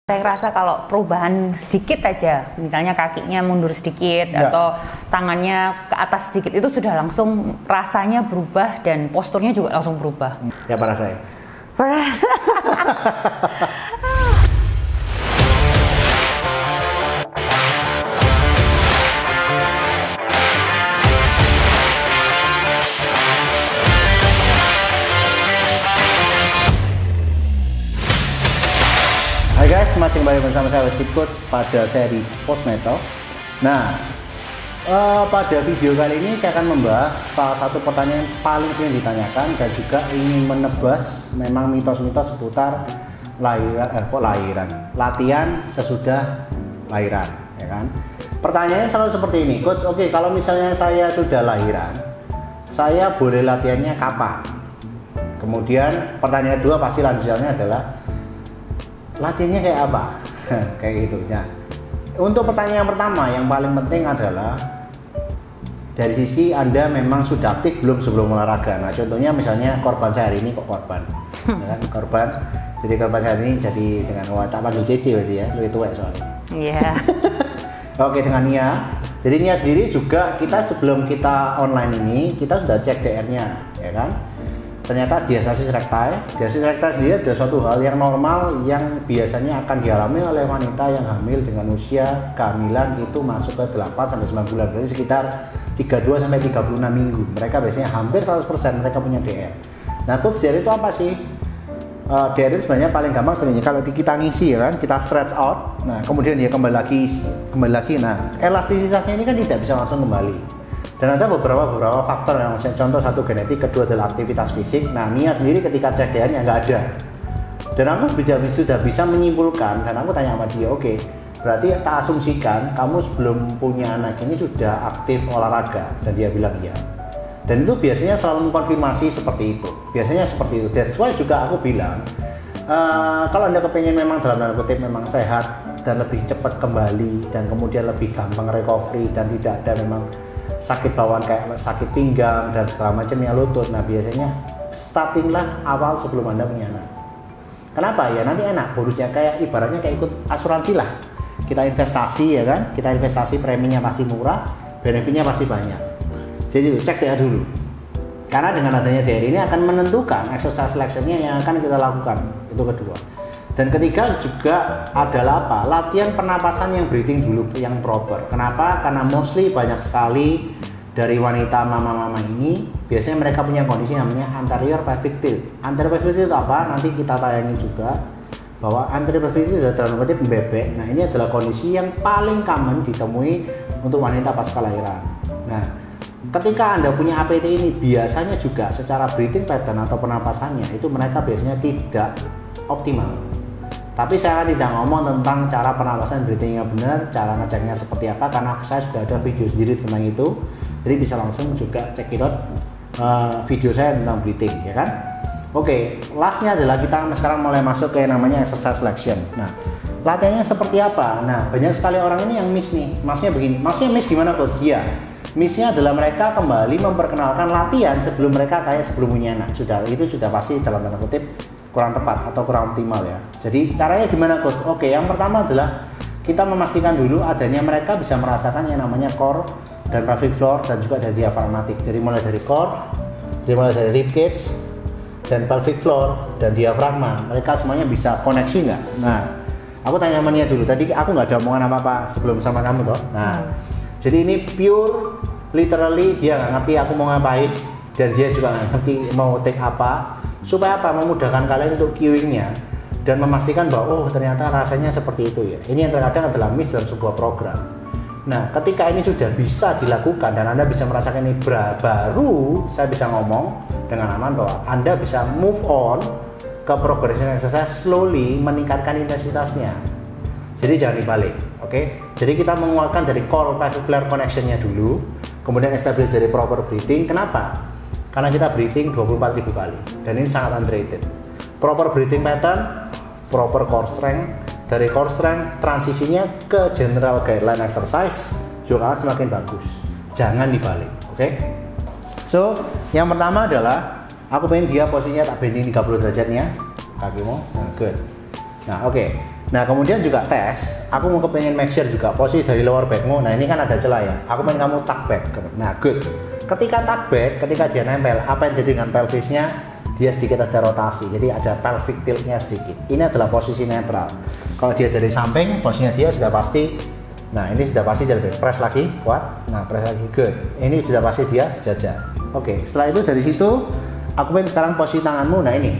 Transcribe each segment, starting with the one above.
Saya rasa kalau perubahan sedikit aja, misalnya kakinya mundur sedikit atau tangannya ke atas sedikit, itu sudah langsung rasanya berubah dan posturnya juga langsung berubah. Ya para saya. Hai guys, masih kembali bersama saya Fit Coach pada seri Postnatal. Nah, pada video kali ini saya akan membahas salah satu pertanyaan yang paling sering ditanyakan dan juga ingin menebas memang mitos-mitos seputar latihan sesudah lahiran, ya kan? Pertanyaannya selalu seperti ini, Coach. Oke, kalau misalnya saya sudah lahiran, saya boleh latihannya kapan? Kemudian pertanyaan kedua pasti lanjutannya adalah latihannya kayak apa? Kayak gitu ya. Untuk pertanyaan yang pertama yang paling penting adalah dari sisi Anda memang sudah aktif belum sebelum olahraga. Nah, contohnya misalnya korban saya hari ini kok korban. Ya kan? Korban. Jadi korban saya hari ini jadi dengan tak panggil CC berarti ya, lebih tua soalnya. Iya. Oke, dengan Nia. Jadi Nia sendiri juga kita sebelum kita online ini kita sudah cek DR-nya, ya kan? Ternyata diastasis recti. Diastasis recti sendiri adalah suatu hal yang normal yang biasanya akan dialami oleh wanita yang hamil dengan usia kehamilan itu masuk ke 8-9 bulan. Berarti sekitar 32 sampai 36 minggu. Mereka biasanya hampir 100% mereka punya DR. Nah, coach DR itu apa sih? DR itu sebenarnya paling gampang sebenarnya kalau kita ngisi, ya kan, kita stretch out. Nah, kemudian dia kembali lagi. Nah, elastisitasnya ini kan tidak bisa langsung kembali. Dan ada beberapa faktor yang contoh satu genetik, kedua adalah aktivitas fisik. Nah, Nia sendiri ketika cek DR-nya nggak ada. Dan aku sudah bisa menyimpulkan dan aku tanya sama dia, oke, berarti tak asumsikan kamu sebelum punya anak ini sudah aktif olahraga, dan dia bilang iya. Dan itu biasanya selalu mengkonfirmasi seperti itu. Biasanya seperti itu. That's why juga aku bilang kalau Anda kepengen memang dalam tanda kutip memang sehat dan lebih cepat kembali dan kemudian lebih gampang recovery dan tidak ada memang sakit bawaan kayak sakit pinggang dan segala macamnya lutut. Nah, biasanya startinglah awal sebelum Anda punya anak. Kenapa? Ya nanti enak, bonusnya kayak ibaratnya kayak ikut asuransi lah. Kita investasi, ya kan? Kita investasi, preminya pasti murah, benefitnya pasti banyak. Jadi cek DR dulu. Karena dengan adanya DR ini akan menentukan exercise selection-nya yang akan kita lakukan. Itu kedua. Dan ketiga juga adalah apa? Latihan pernapasan yang breathing dulu yang proper. Kenapa? Karena mostly banyak sekali dari wanita mama-mama ini biasanya mereka punya kondisi namanya anterior pelvic tilt. Anterior pelvic tilt itu apa? Nanti kita tayangin juga bahwa anterior pelvic tilt adalah dalam arti membebek. Nah, ini adalah kondisi yang paling common ditemui untuk wanita pasca lahiran. Nah, ketika Anda punya APT ini biasanya juga secara breathing pattern atau pernapasannya itu mereka biasanya tidak optimal. Tapi saya tidak ngomong tentang cara pernapasan breathing yang benar, cara ngeceknya seperti apa, karena saya sudah ada video sendiri tentang itu. Jadi bisa langsung juga cek it out video saya tentang breathing, ya kan? Oke, lastnya adalah kita sekarang mulai masuk ke namanya exercise selection. Nah, latihannya seperti apa? Nah, banyak sekali orang ini yang miss nih. Maksudnya begini, maksudnya miss gimana coach? Ya, missnya adalah mereka kembali memperkenalkan latihan sebelum mereka kayak sebelum punya anak. Itu sudah pasti dalam tanda kutip kurang tepat atau kurang optimal ya. Jadi caranya gimana coach? Oke, yang pertama adalah kita memastikan dulu adanya mereka bisa merasakan yang namanya core dan pelvic floor dan juga dari diafragmatik. Jadi mulai dari core, mulai dari rib cage dan pelvic floor dan diafragma. Mereka semuanya bisa koneksi nggak? Nah, aku tanya sama Nia dulu. Tadi aku nggak ada omongan apa-apa sebelum sama kamu toh. Nah, jadi ini pure literally dia nggak ngerti aku mau ngapain dan dia juga nggak ngerti mau take apa. Supaya apa? Memudahkan kalian untuk queuing-nya dan memastikan bahwa oh ternyata rasanya seperti itu ya. Ini yang terkadang adalah miss dalam sebuah program. Nah, ketika ini sudah bisa dilakukan dan Anda bisa merasakan ini baru saya bisa ngomong dengan aman bahwa Anda bisa move on ke progression exercise slowly meningkatkan intensitasnya. Jadi jangan dibalik, oke? Jadi kita menguatkan dari core pelvic floor connection-nya dulu, kemudian establish dari proper breathing. Kenapa? Karena kita breathing 24.000 kali dan ini sangat underrated. Proper breathing pattern, proper core strength, dari core strength transisinya ke general guideline exercise juga akan semakin bagus. Jangan dibalik, oke? So, yang pertama adalah aku pengen dia posisinya tak bending 30 derajatnya kakimu. Nah, good. Nah, oke. Nah kemudian juga tes, aku mau kepengen make sure juga posisi dari lower backmu. Nah ini kan ada celah ya, aku pengen kamu tuck back. Nah good, ketika tuck back, ketika dia nempel, apa yang jadi dengan pelvisnya? Dia sedikit ada rotasi, jadi ada pelvic tiltnya sedikit. Ini adalah posisi netral. Kalau dia dari samping, posisinya dia sudah pasti. Nah ini sudah pasti jadi press lagi, kuat. Nah press lagi, good. Ini sudah pasti dia sejajar. Oke, setelah itu dari situ, aku pengen sekarang posisi tanganmu. Nah ini,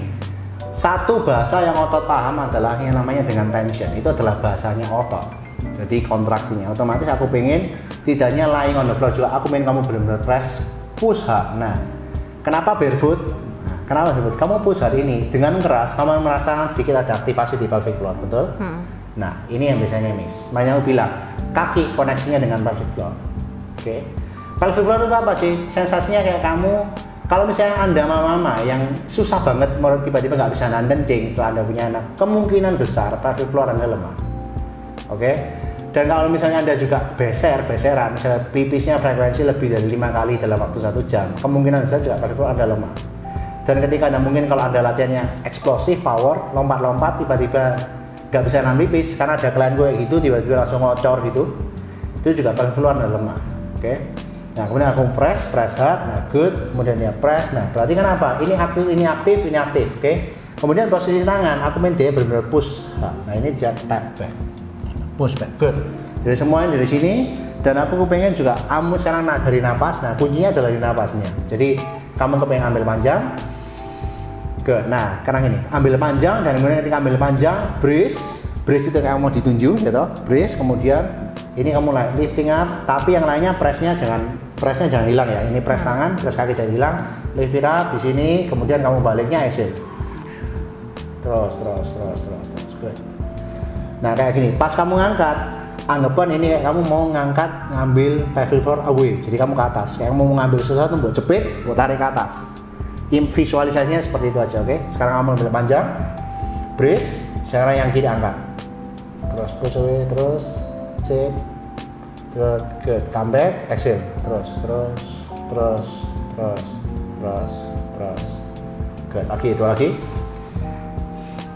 satu bahasa yang otot paham adalah yang namanya dengan tension. Itu adalah bahasanya otot. Jadi kontraksinya. Otomatis aku pengen tidak hanya lying on the floor juga. Aku pengen kamu benar-benar press, push hard. Nah, kenapa barefoot? Kenapa barefoot? Kamu push hard ini dengan keras, kamu merasakan sedikit ada aktivasi di pelvic floor, betul? Nah, ini yang biasanya miss. Makanya aku bilang, kaki koneksinya dengan pelvic floor. Oke. Pelvic floor itu apa sih? Sensasinya kayak kamu, kalau misalnya Anda mama yang susah banget tiba-tiba nggak bisa nahan kencing setelah Anda punya anak, kemungkinan besar pelvic floor Anda lemah. Oke. Dan kalau misalnya Anda juga beseran, misalnya pipisnya frekuensi lebih dari 5 kali dalam waktu 1 jam, kemungkinan besar juga pelvic floor Anda lemah. Dan ketika Anda mungkin kalau Anda latihannya eksplosif, power, lompat-lompat, tiba-tiba nggak bisa nahan pipis karena ada klien gue gitu, tiba-tiba langsung ngocor gitu, itu juga pelvic floor Anda lemah. Oke. Nah kemudian aku press hard, nah good, kemudian dia press. Nah berarti kan apa? Ini aktif, oke. Kemudian posisi tangan, aku main dia benar-benar push. Nah ini dia tap back, push back, good. Jadi semuanya dari sini. Dan aku pengen juga kamu sekarang dari napas. Nah kuncinya adalah di napasnya. Jadi kamu kepengen ambil panjang. Good. Nah sekarang ini ambil panjang dan kemudian ketika ambil panjang, brace itu kayak mau ditunjuk, gitu. Brace, kemudian ini kamu lifting up, tapi yang lainnya pressnya jangan hilang ya. Ini press tangan, press kaki jangan hilang. Lift it up di sini, kemudian kamu baliknya exhale. Terus. Good. Nah kayak gini, pas kamu ngangkat, anggapan ini kayak kamu mau ngambil pelvic floor away, jadi kamu ke atas. Kayak kamu mau ngambil sesuatu, buat jepit, buat tarik ke atas. Visualisasinya seperti itu aja, oke? Sekarang kamu ambil panjang, brace, sekarang yang kiri angkat. Terus push away, terus chip, terus good, come back, exhale, terus, good, lagi itu lagi.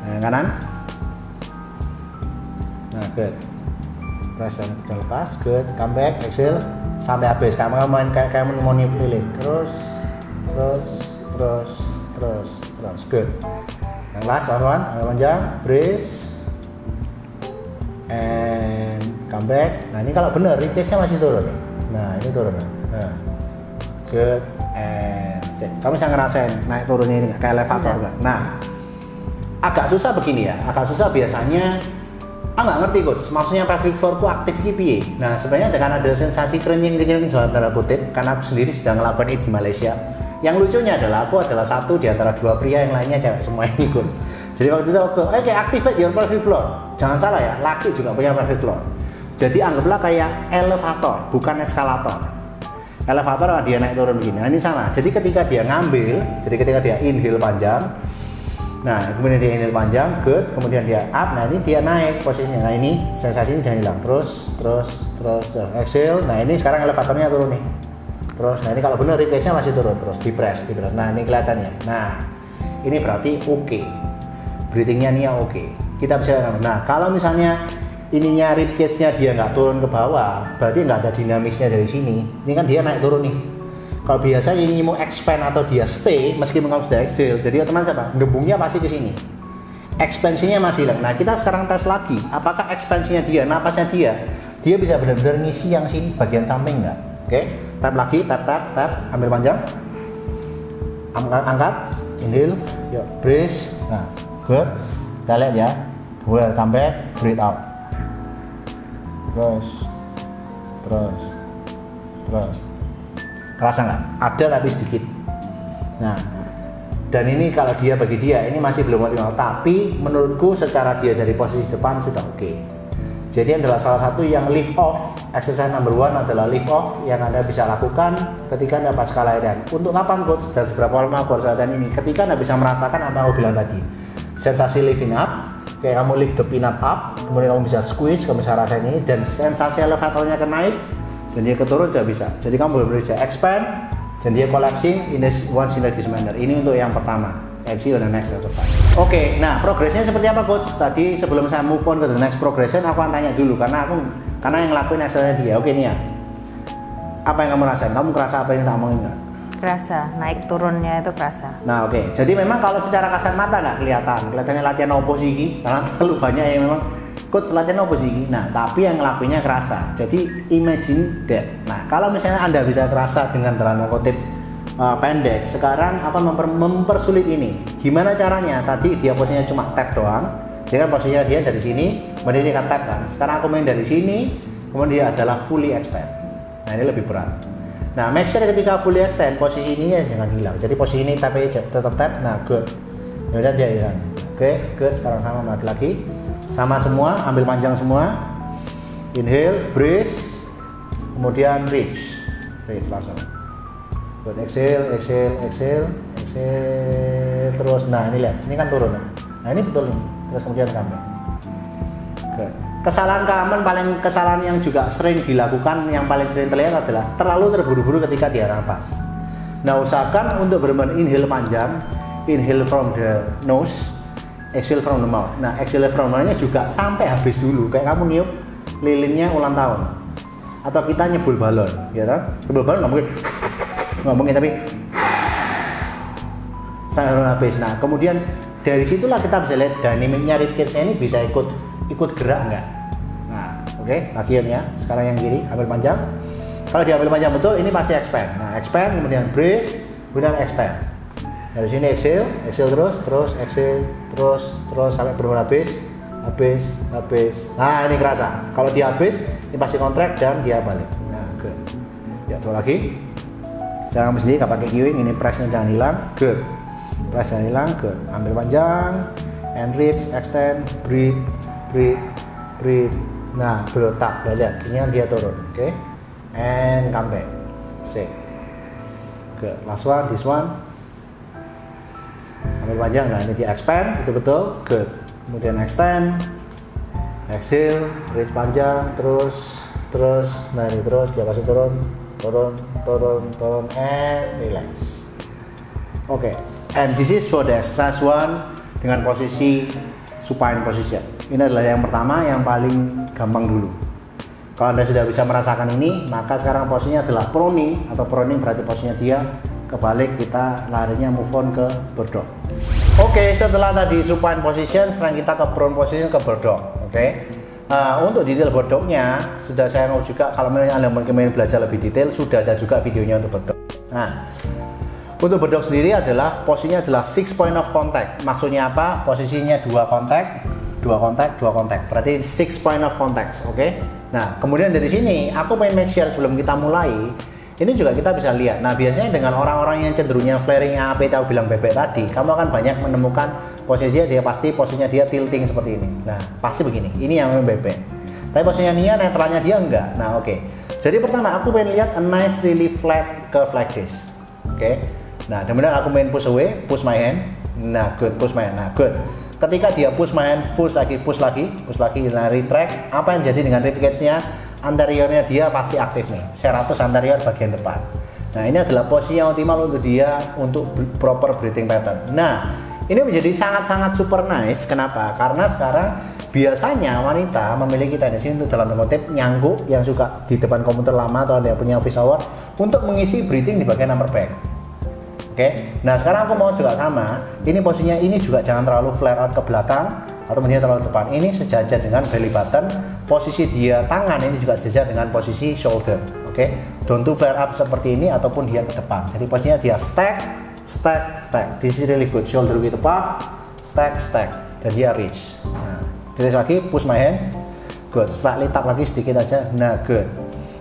Nah, yang kanan, nah good, press yang sudah lepas, good, come back, exhale, sampai habis. Kamu main kayak mau lilin, terus, good. Yang last one, ambil panjang, brace, and come back. Nah ini kalau benar, ribcage-nya masih turun. Nah ini turun. Nah, good and set. Kamu bisa ngerasain naik turunnya ini kayak elevator kan? Nah, agak susah begini ya. Agak susah biasanya. Nggak ngerti coach. Maksudnya pelvic floorku aktif piye? Nah sebenarnya dengan ada sensasi kerenying dalam tanda kutip, karena aku sendiri sudah ngelakuin itu di Malaysia. Yang lucunya adalah aku adalah satu di antara 2 pria, yang lainnya cewek semua yang ikut. Jadi waktu itu aku, activate your pelvic floor. Jangan salah ya, laki juga punya pelvic floor. Jadi anggaplah kayak elevator, bukan eskalator. Elevator dia naik turun begini. Nah ini sama. Jadi ketika dia ngambil, ketika dia inhale panjang, nah kemudian dia inhale panjang, good. Kemudian dia up, nah ini dia naik posisinya. Nah ini sensasi ini jangan hilang. Terus. Exhale. Nah ini sekarang elevatornya turun nih. Terus, nah ini kalau benar ribcage-nya masih turun, terus di press. Nah ini kelihatannya. Nah ini berarti oke. Breathing-nya nih oke. Kita bisa. Nah kalau misalnya ininya ribcage-nya dia nggak turun ke bawah, berarti nggak ada dinamisnya dari sini. Ini kan dia naik turun nih. Kalau biasanya ini mau expand atau dia stay, meskipun kamu sudah exhale, jadi otomatis apa? Gembungnya pasti ke sini. Ekspansinya masih hilang. Nah kita sekarang tes lagi, apakah ekspansinya dia, napasnya dia bisa benar-benar ngisi yang sini bagian samping nggak? Oke, tap lagi, tap, ambil panjang, angkat, inhale, yuk, brace, nah, good, kita lihat ya, well, come back, breathe out, terus, kerasa nggak? Ada tapi sedikit. Nah, dan ini kalau dia bagi dia ini masih belum optimal, tapi menurutku secara dia dari posisi depan sudah oke. Jadi adalah salah satu yang lift off, exercise number 1 adalah lift off yang Anda bisa lakukan ketika Anda pasca lahiran. Untuk kapan coach dan seberapa lama aku harus latihan ini? Ketika Anda bisa merasakan apa yang aku bilang tadi, sensasi lifting up, kayak kamu lift the peanut up, kemudian kamu bisa squeeze, kamu bisa rasain ini, dan sensasi elevatornya ke naik dan dia keturun juga bisa. Jadi kamu benar-benar bisa expand dan dia collapsing in one synergistic manner. Ini untuk yang pertama. and see you on the next exercise. Oke, nah progresnya seperti apa coach? Tadi sebelum saya move on ke the next progression, aku akan tanya dulu karena yang ngelakuin exercise dia. Oke Nia, apa yang kamu rasain? Kamu kerasa apa yang tak omongin nggak? Kerasa, naik turunnya itu kerasa. Nah oke, jadi memang kalau secara kasat mata nggak kelihatannya latihan opo sih ini, karena terlalu banyak yang memang coach latihan opo sih ini. Nah tapi yang ngelakuinnya kerasa. Jadi imagine that. Nah kalau misalnya Anda bisa kerasa dengan dalam kutip pendek, sekarang akan mempersulit ini. Gimana caranya? Tadi dia posisinya cuma tap doang. Jadi kan posisinya dia dari sini, kemudian dia akan tap kan. Sekarang aku main dari sini, kemudian dia adalah fully extend. Nah ini lebih berat. Nah make sure ketika fully extend posisi ini ya jangan hilang. Jadi posisi ini tap aja, tetap tap. Nah good. Kemudian dia hilang. Oke, good. Sekarang sama lagi. Sama semua, ambil panjang semua. Inhale, breathe, kemudian reach langsung. Buat exhale terus. Nah ini lihat, ini kan turun. Nah ini betul nih. Terus kemudian comeback. Kesalahan yang juga sering dilakukan, yang paling sering terlihat adalah terlalu terburu-buru ketika dia nafas. Nah usahakan untuk benar-benar inhale panjang, inhale from the nose, exhale from the mouth. Nah exhale from the mouth-nya juga sampai habis dulu. Kayak kamu niup lilinnya ulang tahun, atau kita nyebul balon, ya kan? Nyebul balon nggak mungkin tapi sampai habis. Nah kemudian dari situlah kita bisa lihat dinamiknya ribcage-nya ini bisa ikut gerak nggak. Nah oke, lagi ya. Sekarang yang kiri ambil panjang. Kalau diambil panjang betul ini pasti expand. Nah expand kemudian breathe kemudian extend. Dari sini exhale terus exhale terus sampai benar-benar habis. Nah ini kerasa. Kalau dia habis ini pasti contract dan dia balik. Nah good. Ya terus lagi. Sekarang sendiri nggak pakai queuing, ini pressnya jangan hilang, good. Press jangan hilang, good. Ambil panjang, and reach, extend, breathe. Nah, berotak, lihat, ini yang dia turun, oke? And come back, shake. Good. Last one, this one. Ambil panjang, nah ini dia expand, itu betul, good. Kemudian extend, exhale, reach panjang, terus. Nah ini terus, dia pasti turun, and relax. Oke, and this is for the exercise 1 dengan posisi supine position. Ini adalah yang pertama, yang paling gampang dulu. Kalau Anda sudah bisa merasakan ini, maka sekarang posisinya adalah proning, atau proning berarti posisinya dia kebalik, kita larinya move on ke bird dog. Oke, setelah tadi supine position, sekarang kita ke prone position, ke bird dog. Oke. Untuk detail bird dog-nya sudah saya mau juga, kalau Anda ingin belajar lebih detail sudah ada juga videonya untuk bird dog. Nah untuk bird dog sendiri adalah posisinya adalah 6 point of contact. Maksudnya apa? Posisinya 2 kontak, berarti 6 point of contact. Oke. Nah kemudian dari sini aku pengen make sure sebelum kita mulai ini juga kita bisa lihat. Nah biasanya dengan orang-orang yang cenderungnya flaring AP tahu bilang bebek tadi, kamu akan banyak menemukan posisi dia pasti posisinya dia tilting seperti ini. Nah pasti begini, ini yang bebek. Tapi posisinya Nia netralnya dia enggak. Nah oke. Jadi pertama aku pengen lihat a nice really flat curve like this. Oke. Nah kemudian aku main push away, push my hand. Nah good, push my hand. Nah good. Ketika dia push my hand, push lagi, nah retract. Apa yang jadi dengan ribcage-nya? Anteriornya dia pasti aktif nih, serratus anterior bagian depan. Nah ini adalah posisi yang optimal untuk dia untuk proper breathing pattern. Nah ini menjadi sangat-sangat super nice. Kenapa? Karena sekarang biasanya wanita memiliki tendensi untuk dalam motif nyangkuk yang suka di depan komputer lama atau ada yang punya office hour untuk mengisi breathing di bagian upper back. Oke. Nah sekarang aku mau juga sama. Ini posisinya ini juga jangan terlalu flare out ke belakang atau menjadi terlalu depan. Ini sejajar dengan belly button. Posisi dia tangan ini juga sejajar dengan posisi shoulder. Oke. Don't to flare up seperti ini ataupun dia ke depan. Jadi posisinya dia stack. This is really good. Shoulder width apart. Stack. Dan dia reach. Nah, terus lagi push my hand. Good. Slightly tap lagi sedikit aja. Nah, good.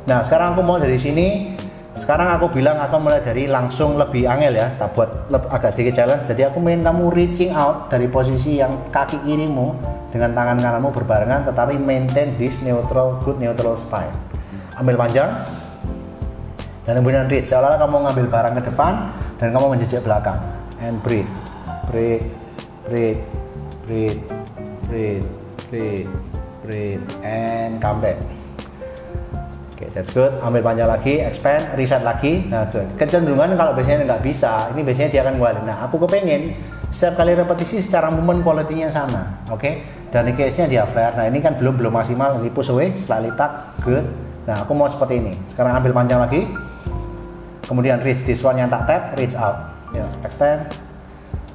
Nah, sekarang aku mau dari sini. Sekarang aku bilang akan mulai dari langsung lebih angel ya, tak buat agak sedikit challenge. Jadi aku ingin kamu reaching out dari posisi yang kaki kirimu dengan tangan kananmu berbarengan, tetapi maintain this good neutral spine. Ambil panjang dan kemudian reach. Seolah-olah kamu ngambil barang ke depan dan kamu menjejak belakang. And breathe, and come back. Oke, that's good. Ambil panjang lagi, expand, reset lagi. Nah, good. Kecenderungan kalau biasanya nggak bisa, ini biasanya dia akan ngeluarin. Nah, aku kepengen Setiap kali repetisi secara movement quality-nya sama, oke? Dan case-nya dia flare. Nah, ini kan belum maksimal, ini push away, slightly tuck, good. Nah, aku mau seperti ini. Sekarang ambil panjang lagi. Kemudian reach this one yang tak tap, reach out. Ya, extend.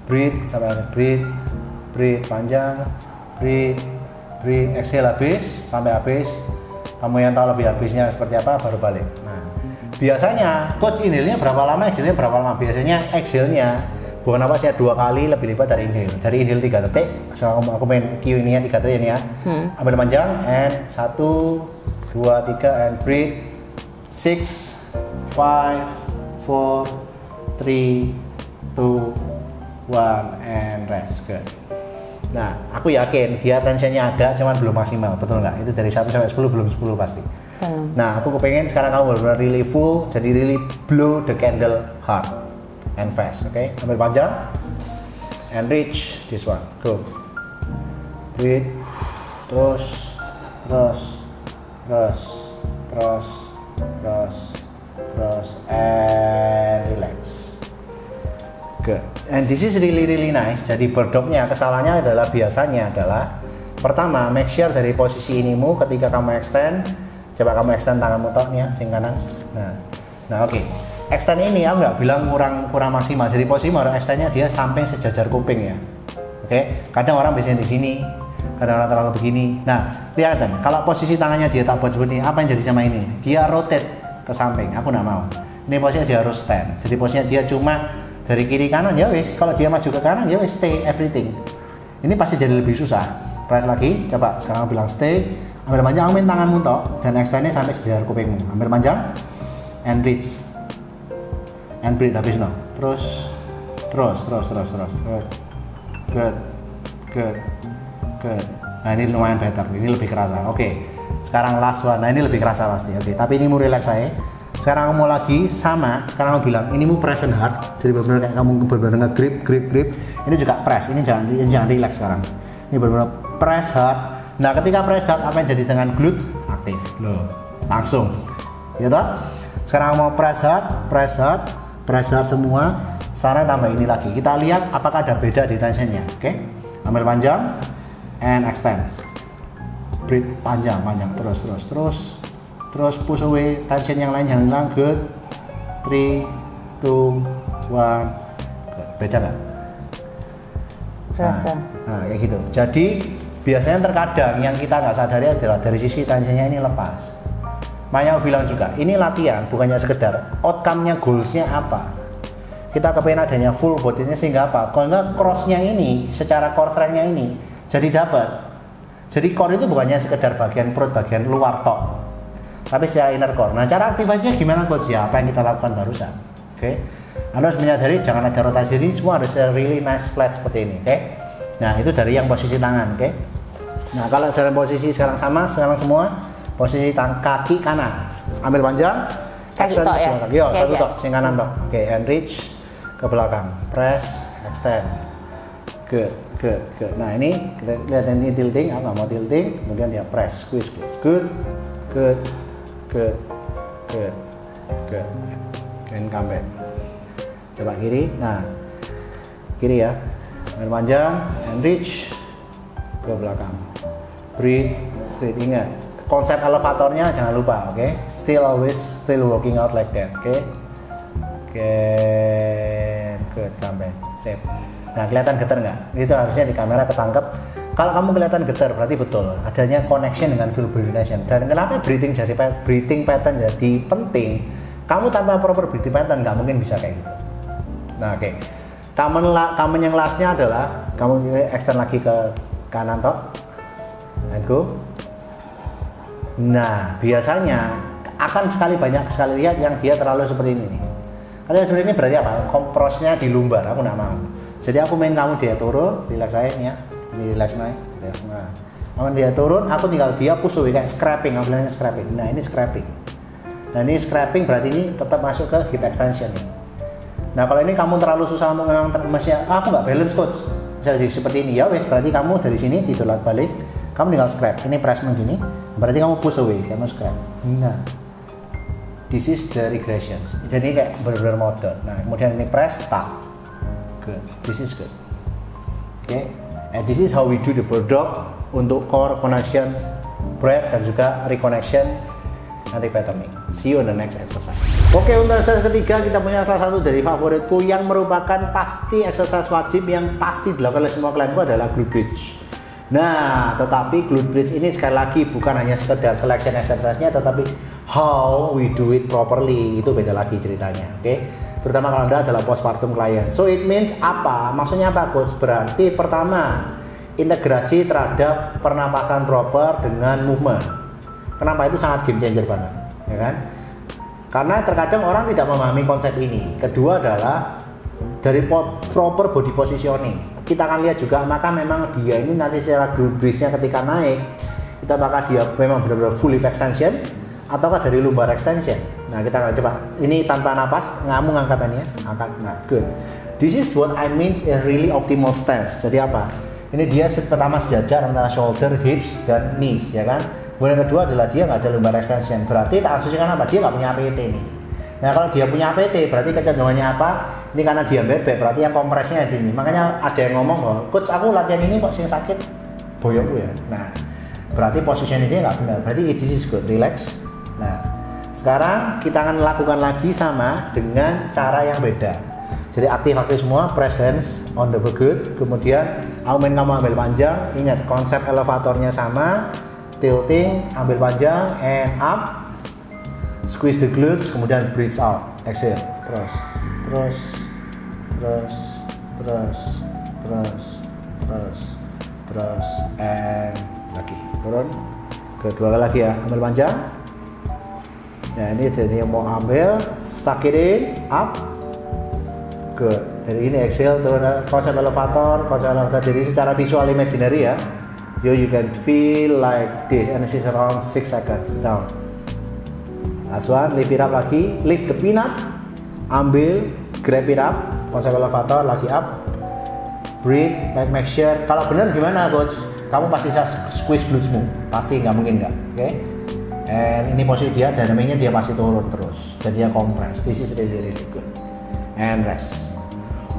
Breathe sampai breathe panjang. Breathe, exhale habis sampai habis. Kamu yang tahu lebih habisnya seperti apa baru balik. Nah, biasanya coach inhale-nya berapa lama, exhale-nya berapa lama? Biasanya exhale-nya bukan apa sih 2 kali lebih lipat dari inhale. Dari inhale 3 detik, so aku main Q ini ya 3 detik ini ya. Ambil panjang and 1 2 3 and breathe. 6 5 4 3 2 1 and rest. Good. Nah, aku yakin dia tensionnya ada, cuman belum maksimal, betul nggak? Itu dari 1 sampai 10 belum 10 pasti. Nah, aku kepengen sekarang kamu benar-benar really full, jadi really blow the candle hard and fast, oke? Ambil panjang and reach this one, go. Breathe, terus and relax. Good. And this is really nice. Jadi birdog-nya kesalahannya adalah biasanya adalah pertama, make sure dari posisi inimu ketika kamu extend, coba kamu extend tanganmu toknya sing kanan. Nah, oke. Extend ini aku nggak bilang kurang maksimal. Jadi posisi mau extendnya dia sampai sejajar kuping ya. Oke. Kadang orang biasanya di sini, kadang orang terlalu begini. Nah, kelihatan kalau posisi tangannya dia tak buat seperti ini, apa yang jadi sama ini? Dia rotate ke samping. Aku nggak mau. Ini posisinya dia harus stand. Jadi posisinya dia cuma dari kiri kanan ya wis, kalau dia maju ke kanan ya wis stay everything. Ini pasti jadi lebih susah. Press lagi, coba sekarang bilang stay, ambil panjang, ambil tanganmu tok dan extendnya sampai sejajar kupingmu. Ambil panjang and reach and breathe habis no. Terus. Good. Nah, ini lumayan better, ini lebih kerasa. Oke. Sekarang last one. Nah, ini lebih kerasa pasti. Oke, tapi ini mau relax saya. Sekarang kamu lagi sama, sekarang kamu bilang ini mau press and hard, jadi benar-benar kayak kamu benar-benar nge-grip. Ini juga press, ini jangan relax sekarang. Ini benar-benar press hard. Nah, ketika press hard, apa yang jadi dengan glutes? Aktif. Loh, langsung. Ya toh? Sekarang mau press hard semua. Sekarang tambah ini lagi. Kita lihat apakah ada beda di tensionnya. Oke? Ambil panjang and extend. Breathe panjang, terus push away, tension yang lain jangan hilang. Good. 3 2 1. Beda nggak? Rasa. Nah, kayak gitu. Jadi biasanya terkadang yang kita nggak sadari adalah dari sisi tensionnya ini lepas. Makanya aku bilang juga, ini latihan bukannya sekedar outcome-nya, goals-nya apa. Kita kepengen adanya full body-nya sehingga apa? Kalau nggak cross-nya ini, secara core strength-nya ini jadi dapat. Jadi core itu bukannya sekedar bagian perut, bagian luar tok, tapi secara inner core. Nah, cara aktivasinya gimana coach? Ya, apa yang kita lakukan barusan. Oke. Anda harus menyadari jangan ada rotasi diri, semua harus really nice flat seperti ini, oke? Nah, itu dari yang posisi tangan, oke? Nah, kalau dalam posisi sekarang sama, sekarang semua posisi kaki kanan. Ambil panjang, kaki tok ya. Yo, satu tok, sing kanan tok. Oke, and reach ke belakang. Press, extend. Good. Nah, ini lihat ini tilting, aku nggak mau tilting, kemudian dia press, squeeze. Good. And come back. Coba kiri. Nah, kiri ya. Ambil panjang and reach ke belakang. Breathe. Ingat konsep elevatornya jangan lupa, oke? Still working out like that, oke? Good, come back. Sip. Nah, kelihatan getar nggak? Itu harusnya di kamera ketangkep. Kalau kamu kelihatan getar berarti betul adanya connection dengan full body tension. Dan kenapa breathing pattern jadi penting? Kamu tanpa proper breathing pattern nggak mungkin bisa kayak gitu. Nah, oke. Kamu yang lastnya adalah kamu extend lagi ke kanan toh, and go. Nah, biasanya akan banyak sekali lihat yang dia terlalu seperti ini nih. Kalau seperti ini berarti apa? Kompresnya di lumbar. Aku nggak mau. Jadi aku main kamu dia turun, relax saya nih ya. Ini relax naik. Nah, kamu dia turun, aku tinggal dia push away kayak scraping. Aku bilangnya scraping. Nah, ini scraping. Nah, ini scraping berarti ini tetap masuk ke hip extension nih. Nah, kalau ini kamu terlalu susah untuk memang aku nggak balance coach. Jadi seperti ini ya, wes berarti kamu dari sini ditolak balik, kamu tinggal scrap. Ini press begini, berarti kamu push away, kamu scrap. Nah, this is the regression. Jadi kayak benar-benar model. Nah, kemudian ini press, tak. Good. This is good. Okay? And this is how we do the product untuk core connection, breath, dan juga reconnection and repatterning. See you on the next exercise. Oke, untuk exercise ketiga kita punya salah satu dari favoritku yang merupakan pasti exercise wajib yang pasti dilakukan oleh semua klienku adalah glute bridge. Nah, tetapi glute bridge ini sekali lagi bukan hanya sekedar selection exercise-nya, tetapi how we do it properly itu beda lagi ceritanya. Oke, terutama kalau Anda adalah postpartum client. So it means apa? Maksudnya apa, coach? Berarti pertama, integrasi terhadap pernapasan proper dengan movement. Kenapa itu sangat game changer banget, ya kan? Karena terkadang orang tidak memahami konsep ini. Kedua adalah dari proper body positioning. Kita akan lihat juga, maka memang dia ini nanti secara glute bridge-nya ketika naik, kita bakal dia memang benar-benar full hip extension ataukah dari lumbar extension. Nah, kita akan coba. Ini tanpa napas, kamu ngangkatannya, angkat. Nah, good. This is what I mean a really optimal stance. Jadi apa? Ini dia pertama sejajar antara shoulder, hips, dan knees, ya kan? Kemudian yang kedua adalah dia nggak ada lumbar extension. Berarti tak asumsikan apa? Dia nggak punya APT nih. Nah, kalau dia punya APT, berarti kecenderungannya apa? Ini karena dia bebek, berarti yang kompresnya di sini. Makanya ada yang ngomong bahwa, coach aku latihan ini kok sing sakit boyongku ya. Nah, berarti positioning dia nggak benar. Berarti this is good, relax. Nah, sekarang kita akan lakukan lagi sama dengan cara yang beda. Jadi aktif semua, press hands on the good. Kemudian kamu ambil panjang. Ingat konsep elevatornya sama. Tilting, ambil panjang, and up. Squeeze the glutes, kemudian breathe out. Exhale, terus, and lagi turun. Kedua kali lagi ya, ambil panjang. Nah, ini jadi yang mau ambil, suck it in, up. Good. Dari ini exhale, turun. Konsep elevator. Jadi secara visual imaginary ya. You can feel like this, and this is around 6 seconds down. Last one, lift it up lagi, lift the peanut, ambil, grab it up, konsep elevator lagi up, breathe, make sure. Kalau benar gimana coach? Kamu pasti bisa squeeze glutesmu, pasti nggak mungkin nggak, oke? And ini posisi dia, dynamicnya dia pasti turun terus, dan dia compress. This is really good. And rest.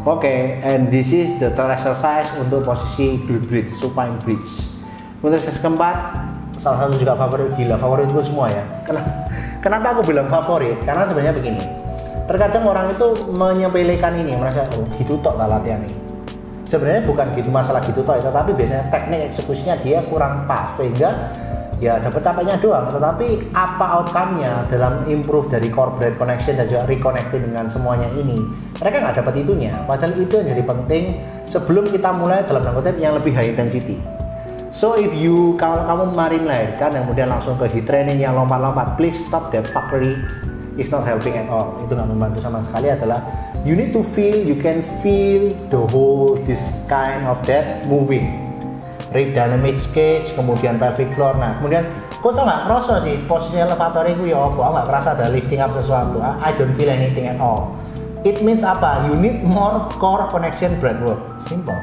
Oke, and this is the third exercise untuk posisi glute bridge, supine bridge. Untuk exercise keempat, salah satu juga favoritku semua ya. Kenapa aku bilang favorit? Karena sebenarnya begini, terkadang orang itu menyepelekan ini, merasa oh gitu tok lah latihan ini. Sebenarnya bukan gitu masalah gitu tok, tetapi biasanya teknik eksekusinya dia kurang pas sehingga ya dapat capeknya doang. Tetapi apa outcome-nya dalam improve dari core breath connection dan juga reconnecting dengan semuanya ini, mereka nggak dapat itunya. Padahal itu yang jadi penting sebelum kita mulai dalam tanda yang lebih high intensity. So if kalau kamu kemarin melahirkan dan kemudian langsung ke hit training yang lompat-lompat, please stop that fuckery. It's not helping at all. Itu nggak membantu sama sekali. Adalah you need to feel, you can feel the whole this kind of that moving. Rib dynamic cage, kemudian pelvic floor. Nah, kemudian kok saya nggak kerasa sih posisi elevator itu ya apa? Nggak kerasa ada lifting up sesuatu. I don't feel anything at all. It means apa? You need more core connection breath work. Simple.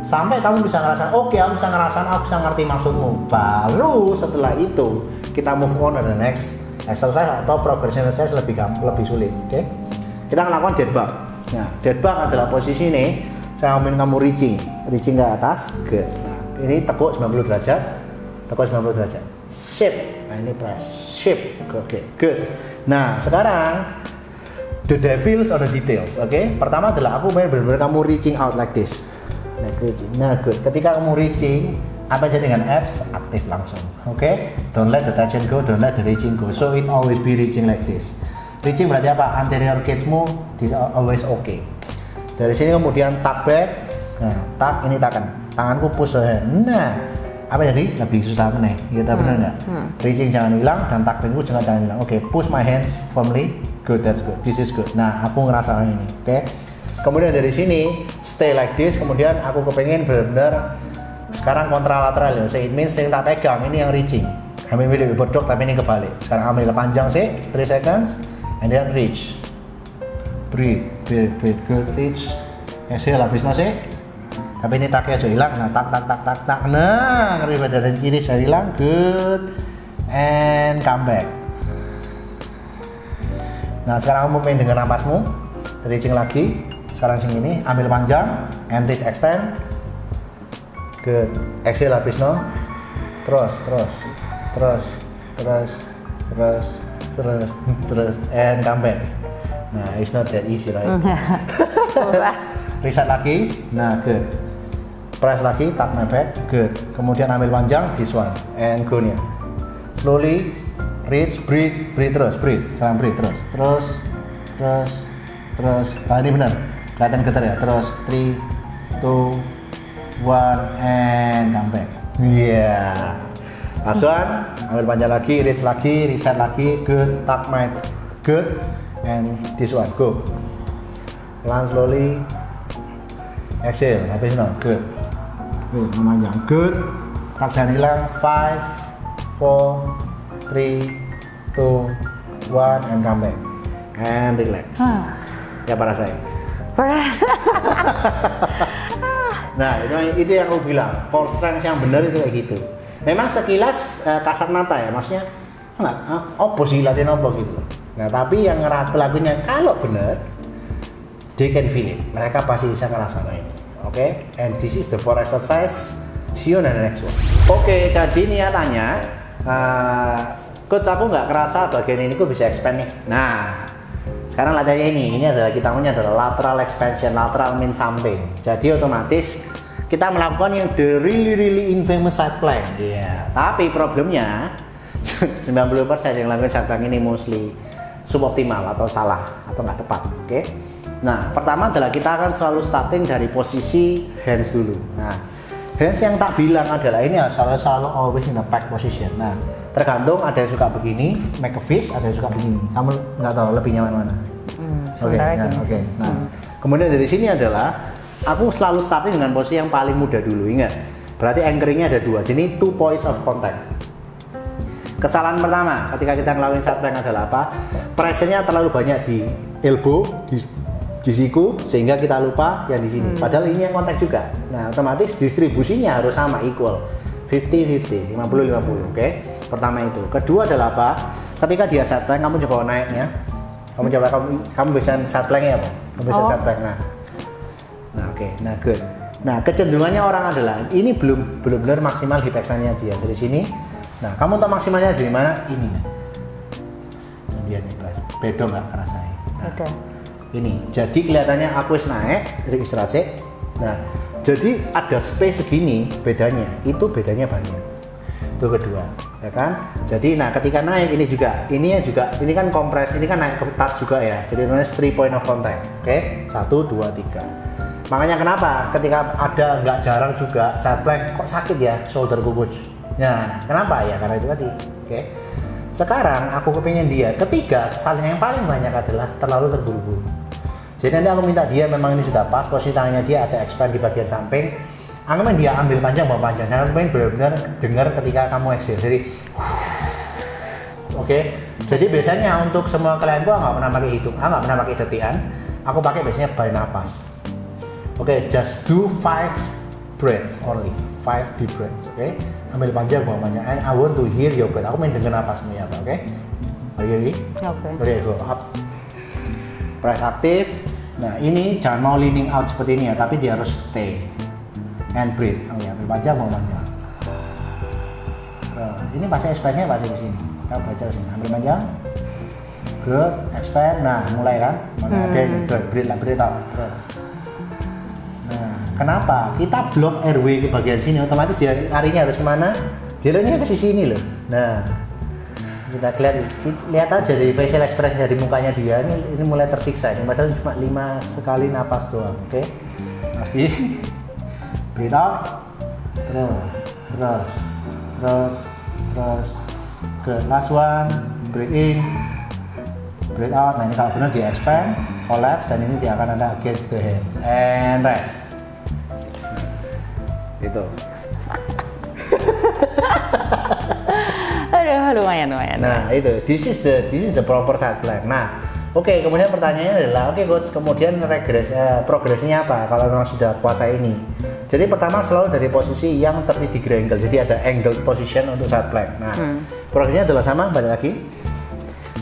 Sampai kamu bisa ngerasain, oke, aku bisa ngerasain, aku bisa ngerti maksudmu. Baru setelah itu kita move on to the next exercise atau progression exercise lebih sulit. Oke? Kita akan lakukan dead bug. Nah, dead bug adalah posisi ini. Saya ingin kamu reaching ke atas. Good. Nah, ini tekuk 90 derajat. Shape. Nah, ini press. Shape. Oke, good. Nah, sekarang the devil's on the details. Oke? Pertama adalah aku benar-benar kamu reaching out like this. Nah, good. Ketika kamu reaching, apa yang jadi dengan abs? Aktif langsung. Oke? Don't let the tension go, don't let the reaching go. So it always be reaching like this. Reaching berarti apa? Anterior cage-mu always okay. Dari sini kemudian tuck back. Nah, tuck ini takan. Tanganku push ahead. Nah, apa jadi? Lebih susah meneh. Kita benar nggak? Reaching jangan hilang dan tuck back-ku jangan hilang. Oke, push my hands firmly. Good, that's good. This is good. Nah, aku ngerasain ini. Oke? Kemudian dari sini stay like this, kemudian aku kepengen benar-benar sekarang kontralateral ya. So it means yang tak pegang ini yang reaching. Ambil video berdok tapi ini kebalik. Sekarang ambil panjang sih 3 seconds and then reach. Breathe, good, reach. Exhale habis nasi. Tapi ini taknya sudah hilang. Nah, tak. Nah, ngeri badan kiri sudah hilang. Good. And come back. Nah, sekarang kamu main dengan napasmu. Reaching lagi. Sekarang sing ini ambil panjang and reach extend Good. Exhale habis no. Terus. And come back. Nah, it's not that easy, right? Reset lagi. Nah, good. Press lagi, tuck my back. Good. Kemudian ambil panjang, this one. And go nya. Slowly reach, breathe terus, breathe. Jangan breathe terus. Nah, ini benar. Kelihatan getar ya. Terus 3, 2, 1 and come back. Yeah. Last one, ambil panjang lagi, reach lagi, reset lagi, good, tuck my, good, and this one, go. Pelan slowly, exhale, habis no, good. Panjang, good, tuck jangan hilang, 5, 4, 3, 2, 1, and come back, and relax. Ya para saya. Nah, itu yang aku bilang, core strength yang benar itu kayak gitu. Memang sekilas kasat mata ya, maksudnya enggak, sih latihan apa gitu. Nah, tapi yang pelakunya kalau benar, they can feel it. Mereka pasti bisa ngerasain ini. Oke, and this is the 4 exercise. See you on the next one. Oke, jadi niatannya, coach aku nggak kerasa bagian ini kok bisa expand nih. Nah, sekarang latihannya ini adalah kita punya adalah lateral expansion. Lateral means samping. Jadi otomatis kita melakukan yang the really infamous side plank. Iya. Tapi problemnya 90% yang lakukan side plank ini mostly suboptimal atau salah atau nggak tepat. Oke. Nah, pertama adalah kita akan selalu starting dari posisi hands dulu. Nah, hands yang tak bilang adalah ini selalu always in the back position. Nah, tergantung ada yang suka begini, make a fist, ada yang suka begini. Kamu nggak tahu lebih nyaman mana? Oke. Nah, kemudian dari sini adalah aku selalu starting dengan posisi yang paling mudah dulu, ingat. Berarti anchoringnya ada 2, jadi 2 points of contact. Kesalahan pertama ketika kita ngelakuin side plank adalah apa? Pressure-nya terlalu banyak di elbow, di siku, sehingga kita lupa yang di sini. Padahal ini yang kontak juga. Nah, otomatis distribusinya harus sama, equal. 50-50, 50-50, oke? Pertama itu. Kedua adalah apa? Ketika dia side plank, kamu coba naiknya. Kamu bisa side plank ya, Pak? Kamu bisa side plank. Nah, oke. Nah, good. Nah, kecenderungannya orang adalah ini belum benar maksimal hip extension-nya dia dari sini. Nah, kamu tahu maksimalnya dari mana? Ini. Nah, dia nih, bedo nggak kerasain. Nah, ini. Jadi kelihatannya aku naik, istirahat sih. Nah, jadi ada space segini bedanya. Itu bedanya banyak. Itu kedua, ya kan? Jadi, nah ketika naik ini juga, ini kan kompres, ini kan naik ke touch juga ya. Jadi namanya 3 point of contact. Oke, 1, 2, 3. Makanya kenapa ketika ada nggak jarang juga side plank kok sakit ya shoulder coach. Nah, kenapa ya? Karena itu tadi. Oke. Sekarang aku kepingin dia ketiga kesalahan yang paling banyak adalah terlalu terburu-buru. Jadi nanti aku minta dia memang ini sudah pas posisi tangannya dia ada expand di bagian samping. Aku main dia ambil panjang bawa panjang. Nah, aku main benar-benar dengar ketika kamu exhale. Jadi, oke. Jadi biasanya untuk semua klienku nggak pernah pakai hitung, nggak pernah pakai detikan. Aku pakai biasanya by napas. Oke, just do 5 breaths only, 5 deep breaths. Oke, ambil panjang bawa panjang. And I want to hear your breath. Aku main dengar napasmu ya, oke? Are you ready? Oke, go up. Press aktif. Nah, ini jangan mau leaning out seperti ini ya, tapi dia harus stay. And breathe. Oke, ambil panjang bawa panjang. Ini pasti expand-nya pasti ke sini. Kita baca ke sini. Ambil panjang. Good, expand. Nah, mulai kan? Mulai ada ini. Good, breathe out. Nah, kenapa? Kita block airway ke bagian sini, otomatis dia larinya harus kemana? Dia larinya ke sisi ini loh. Nah, kita lihat aja dari facial expression dari mukanya dia ini mulai tersiksa. Ini padahal cuma 5 sekali napas doang, oke? Lagi, breathe out, terus, ke last one, breathe in, breathe out. Nah, ini kalau benar dia expand, collapse, dan ini dia akan ada against the hands and rest. Itu. Aduh, lumayan. Nah, itu. This is the proper side plank. Nah, oke, kemudian pertanyaannya adalah, oke coach, kemudian progresnya apa kalau memang sudah kuasai ini? Jadi pertama selalu dari posisi yang 30 degree angle. Jadi ada angle position untuk side plank. Nah, progresnya adalah sama, balik lagi.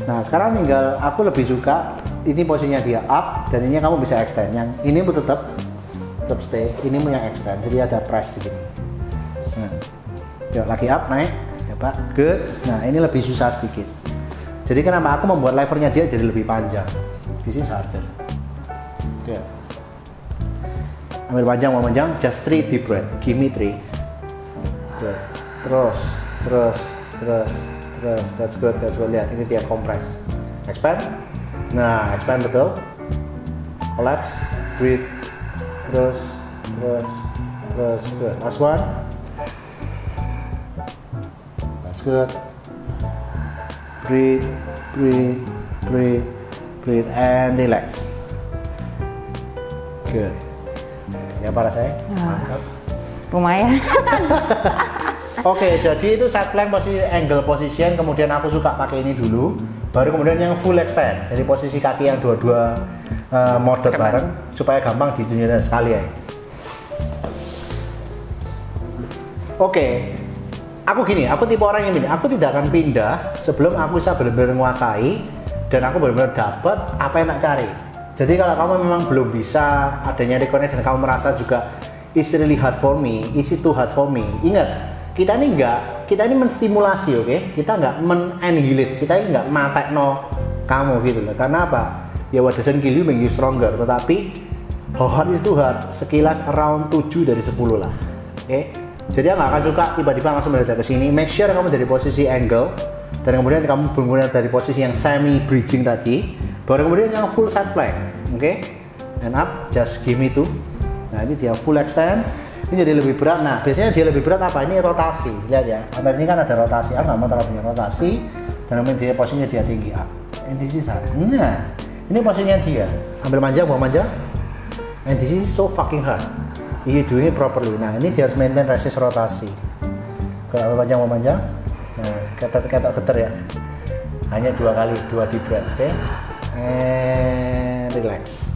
Nah, sekarang tinggal aku lebih suka ini posisinya dia up dan ini kamu bisa extend. Yang ini pun tetap stay, ini mau yang extend. Jadi ada press di sini. Nah, yuk lagi up, naik, coba, good. Nah ini lebih susah sedikit. Jadi kenapa aku membuat levernya dia jadi lebih panjang? This is harder. Good. Ambil panjang, just 3 deep breath. Give me 3. Good. Terus. That's good. Lihat, ini dia compress. Expand. Nah, expand betul. Collapse. Breathe. Terus. Good. Last one. That's good. Breathe, and relax. Good. Ya para saya. Mantap. Lumayan. Oke, jadi itu side plank posisi angle position, kemudian aku suka pakai ini dulu, baru kemudian yang full extend. Jadi posisi kaki yang dua-dua mode bareng supaya gampang ditunjukkan sekali ya. Oke. Aku tipe orang yang gini, aku tidak akan pindah sebelum aku bisa benar-benar menguasai dan aku benar-benar dapat apa yang tak cari. Jadi kalau kamu memang belum bisa adanya reconnect dan kamu merasa juga it's really hard for me, it's too hard for me. Ingat, kita ini menstimulasi, oke? Kita nggak men-annihilate, kita ini nggak matekno kamu gitu loh. Karena apa? Ya what doesn't kill you make you stronger. Tetapi how hard is too hard? Sekilas around 7 dari 10 lah, oke? Jadi aku nggak akan suka tiba-tiba langsung mendadak ke sini. Make sure kamu dari posisi angle dan kemudian kamu benar-benar dari posisi yang semi bridging tadi, baru kemudian yang full side plank, oke? And up, just give me 2. Nah ini dia full extend. Ini jadi lebih berat. Nah biasanya dia lebih berat apa? Ini rotasi. Lihat ya. Antara ini kan ada rotasi. Aku nggak mau terlalu banyak rotasi. Dan kemudian dia posisinya dia tinggi. Up. And this is hard. Nah ini posisinya dia. Ambil manja, bawa manja. And this is so fucking hard. You doing it properly. Nah ini dia harus maintain resist rotasi. Kalau ambil panjang mau panjang. Nah keter ya. Hanya 2 kali, 2 deep breath, oke? And relax.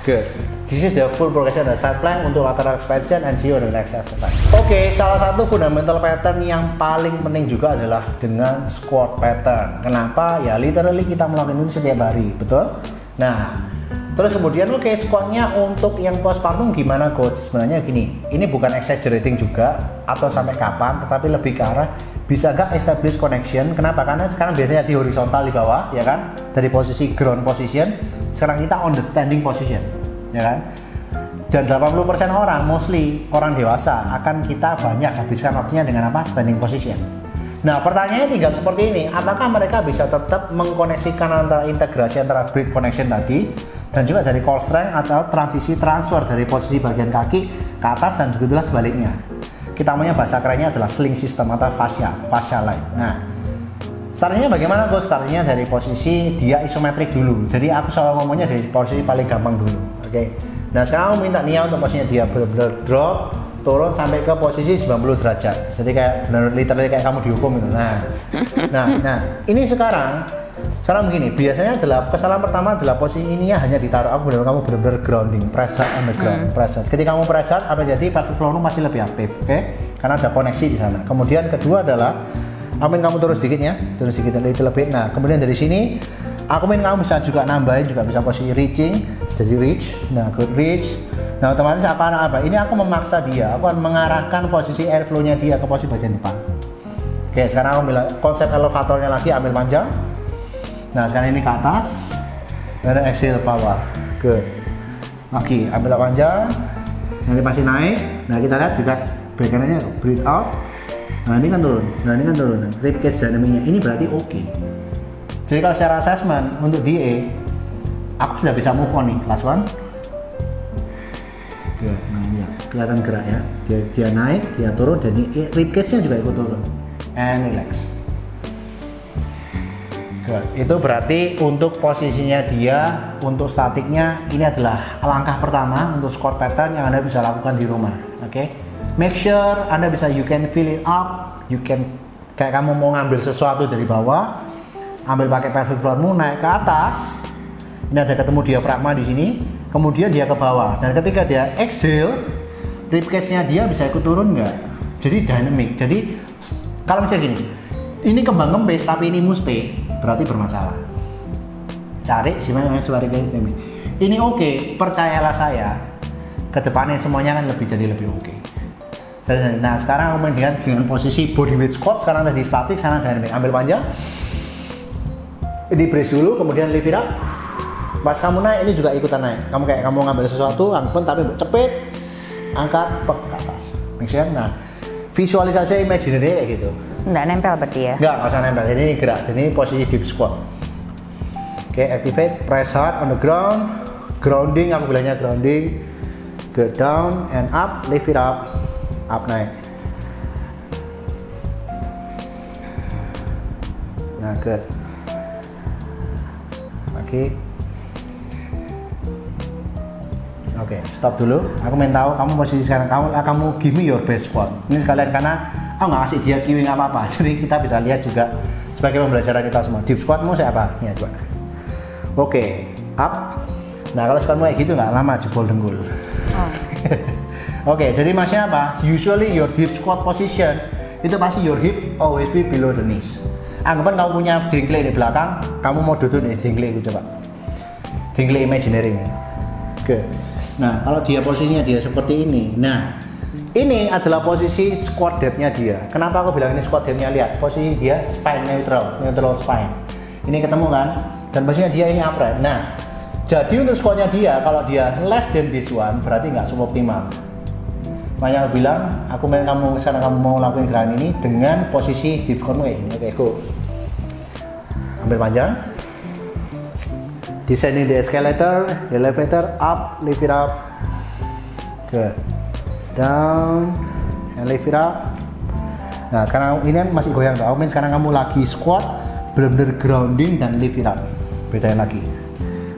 Good. This is the full progression of side plank untuk lateral expansion and see you on the next exercise. Oke, salah satu fundamental pattern yang paling penting juga adalah dengan squat pattern. Kenapa? Ya literally kita melakukan itu setiap hari, betul? Nah. Terus kemudian squatnya untuk yang postpartum gimana coach? Sebenarnya gini, ini bukan exaggerating juga atau sampai kapan, tetapi lebih ke arah bisa gak establish connection. Kenapa? Karena sekarang biasanya di horizontal di bawah, ya kan? Dari posisi ground position, sekarang kita on the standing position, ya kan? Dan 80% orang, mostly orang dewasa, akan kita banyak habiskan waktunya dengan apa? Standing position. Nah pertanyaannya tinggal seperti ini, apakah mereka bisa tetap mengkoneksikan antara integrasi antara breath connection tadi dan juga dari core strength atau transisi transfer dari posisi bagian kaki ke atas dan begitulah sebaliknya. Kita namanya bahasa kerennya adalah sling system atau fascia line. Nah, startnya bagaimana Gus? Startnya dari posisi dia isometrik dulu. Jadi aku selalu ngomongnya dari posisi paling gampang dulu. Oke. Nah sekarang aku minta Nia untuk posisinya dia benar-benar drop, turun sampai ke posisi 90 derajat. Jadi kayak benar literally kayak kamu dihukum gitu. Nah, ini sekarang begini, biasanya adalah kesalahan pertama adalah posisi ini hanya ditaruh. Kamu benar-benar grounding, press hard on the ground, press hard. Ketika kamu press hard, apa jadi pelvic floormu masih lebih aktif, oke? Karena ada koneksi di sana. Kemudian kedua adalah, kamu turun sedikit ya, turun sedikit lebih. Nah, kemudian dari sini, kamu bisa juga nambahin, juga bisa posisi reaching, jadi reach. Nah, good reach. Nah, otomatis akan apa? Ini aku memaksa dia, aku akan mengarahkan posisi airflow-nya dia ke posisi bagian depan. Oke, sekarang aku bilang konsep elevatornya lagi, ambil panjang. Nah sekarang ini ke atas, dan exhale bawah, good. Lagi ambil panjang, nanti pasti naik. Nah kita lihat juga backhandnya breathe out. Nah ini kan turun, rib cage dynamicnya ini berarti oke. Jadi kalau secara assessment untuk DA, aku sudah bisa move on nih, last one. Good. Nah ini ya, kelihatan gerak ya. Dia naik, dia turun, dan ini rib cage-nya juga ikut turun. And relax. Itu berarti untuk posisinya dia, untuk statiknya, ini adalah langkah pertama untuk squat pattern yang Anda bisa lakukan di rumah. Oke, make sure Anda bisa, you can feel it up, you can kayak kamu mau ngambil sesuatu dari bawah, ambil pakai pelvic floormu naik ke atas. Ini ada ketemu diafragma di sini, kemudian dia ke bawah. Dan ketika dia exhale, rib cage-nya dia bisa ikut turun nggak? Jadi dynamic. Jadi kalau misalnya gini, ini kembang kempis tapi ini muste, berarti bermasalah. Cari sebenarnya suara dynamic. Ini oke, percayalah saya. Kedepannya semuanya kan jadi lebih oke. Nah sekarang aku main dengan posisi body weight squat. Sekarang tadi statik, sana dynamic. Ambil panjang, ini brace dulu, kemudian lift it up. Pas kamu naik, ini juga ikutan naik. Kamu kayak kamu ngambil sesuatu, angpun tapi cepet, angkat, pek ke atas. Maksudnya, nah visualisasi imaginary kayak gitu. Nggak nempel berarti ya? Nggak usah nempel. Jadi ini gerak. Jadi ini posisi deep squat. Oke, activate, press hard on the ground, grounding. Aku bilangnya grounding. Get down and up, lift it up. Up naik. Nah, good. Oke, stop dulu. Aku main tahu kamu posisi sekarang. Kamu give me your best squat. Ini sekalian karena aku nggak kasih dia kiwing apa-apa. Jadi kita bisa lihat juga sebagai pembelajaran kita semua. Deep squatmu saya apa? Ya coba. Oke, up. Nah kalau sekarang kayak gitu nggak lama jebol dengkul. Oke, jadi maksudnya apa? Usually your deep squat position itu pasti your hip always be below the knees. Anggapan kamu punya dengkle di belakang, kamu mau duduk nih dengkle itu coba. Dengkle imaginary nih. Oke. Nah, kalau dia posisinya dia seperti ini. Nah, ini adalah posisi squat depth-nya dia. Kenapa aku bilang ini squat depth-nya? Lihat, posisi dia spine neutral spine. Ini ketemu kan? Dan posisinya dia ini upright. Nah, jadi untuk squatnya dia, kalau dia less than this one, berarti nggak suboptimal. Makanya aku bilang, aku main sekarang kamu mau lakuin gerakan ini dengan posisi deep squatmu kayak gini. Oke, go. Ambil panjang. Descending the escalator, the elevator, up, lift it up. Good. Down, and lift it up. Nah, sekarang ini masih goyang tuh. Aku main sekarang kamu lagi squat, benar-benar grounding dan lift it up. Bedain lagi.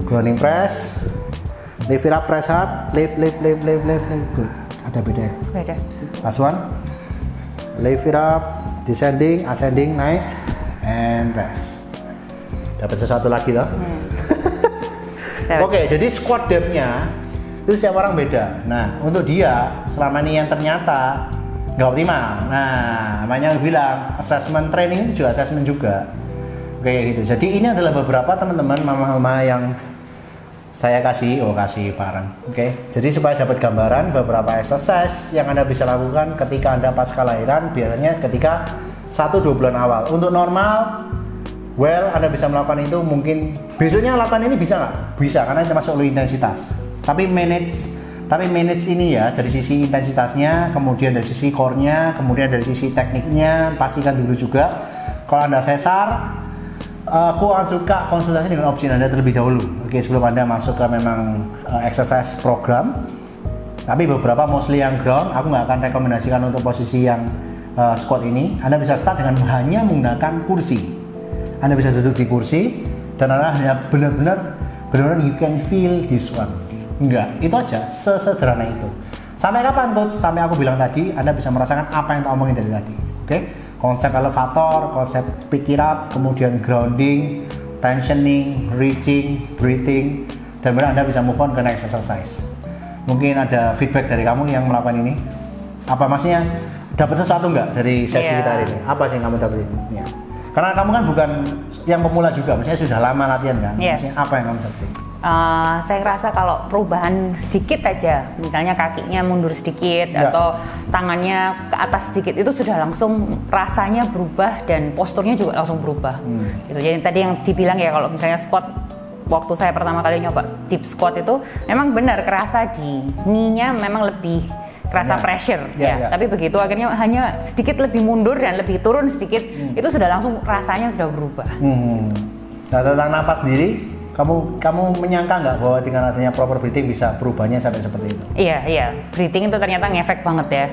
Grounding press, lift it up, press hard, lift. Good. Ada beda. Beda. Last one. Lift it up, descending, ascending, naik, and rest. Dapat sesuatu lagi toh? Oke, jadi squat depth-nya itu setiap orang beda. Nah, untuk dia selama ini yang ternyata nggak optimal. Nah, namanya bilang assessment training itu juga assessment juga. Kayak gitu. Jadi ini adalah beberapa teman-teman mama-mama yang saya kasih bareng. Oke. Jadi supaya dapat gambaran beberapa exercise yang Anda bisa lakukan ketika Anda pasca lahiran, biasanya ketika 1-2 bulan awal. Untuk normal, Anda bisa melakukan itu mungkin besoknya lakukan ini bisa nggak? Bisa, karena itu masuk low intensitas. Tapi manage ini ya dari sisi intensitasnya, kemudian dari sisi core-nya, kemudian dari sisi tekniknya, pastikan dulu juga. Kalau Anda sesar, aku akan suka konsultasi dengan opsi Anda terlebih dahulu. Oke, sebelum Anda masuk ke memang exercise program. Tapi beberapa mostly yang ground, aku nggak akan rekomendasikan untuk posisi yang squat ini. Anda bisa start dengan hanya menggunakan kursi. Anda bisa duduk di kursi dan Anda hanya benar-benar you can feel this one. Enggak, itu aja, sesederhana itu. Sampai kapan coach? Sampai aku bilang tadi, Anda bisa merasakan apa yang tak omongin dari tadi. Oke? Konsep elevator, konsep pick it up, kemudian grounding, tensioning, reaching, breathing, dan benar Anda bisa move on ke next exercise. Mungkin ada feedback dari kamu yang melakukan ini. Apa maksudnya? Dapat sesuatu nggak dari sesi kita hari ini? Apa sih yang kamu dapetin? Ya. Karena kamu kan bukan yang pemula juga, maksudnya sudah lama latihan kan? Maksudnya apa yang kamu dapetin? Saya rasa kalau perubahan sedikit aja, misalnya kakinya mundur sedikit atau tangannya ke atas sedikit, itu sudah langsung rasanya berubah dan posturnya juga langsung berubah. Gitu. Jadi tadi yang dibilang ya kalau misalnya squat, waktu saya pertama kali nyoba deep squat itu memang benar kerasa di knee-nya memang lebih kerasa pressure tapi begitu akhirnya hanya sedikit lebih mundur dan lebih turun sedikit, itu sudah langsung rasanya sudah berubah. Nah, tentang napas sendiri, kamu menyangka nggak bahwa dengan adanya proper breathing bisa berubahnya sampai seperti itu? Iya, breathing itu ternyata ngefek banget ya.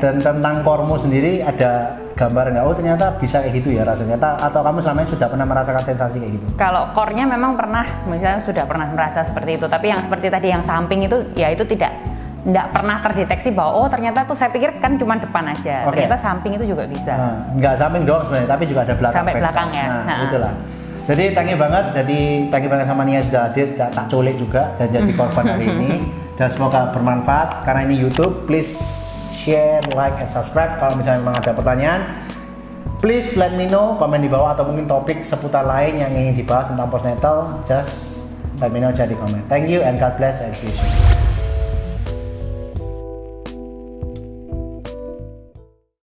Dan tentang core-mu sendiri ada gambar nggak? Oh ternyata bisa kayak gitu ya rasanya, atau kamu selama ini sudah pernah merasakan sensasi kayak gitu? Kalau core-nya memang pernah, misalnya sudah pernah merasa seperti itu, tapi yang seperti tadi yang samping itu ya itu tidak pernah terdeteksi bahwa ternyata tuh saya pikir kan cuma depan aja, ternyata samping itu juga bisa. Nggak samping doang sebenarnya, tapi juga ada belakang. Sampai belakang ya. Nah, itulah. Jadi thank you banget sama Nia sudah hadir, tak culik juga dan jadi korban hari ini. Dan semoga bermanfaat karena ini YouTube. Please share, like, and subscribe. Kalau misalnya memang ada pertanyaan, please let me know, komen di bawah, atau mungkin topik seputar lain yang ingin dibahas tentang postnatal, just let me know, jadi komen. Thank you and God bless and see you soon.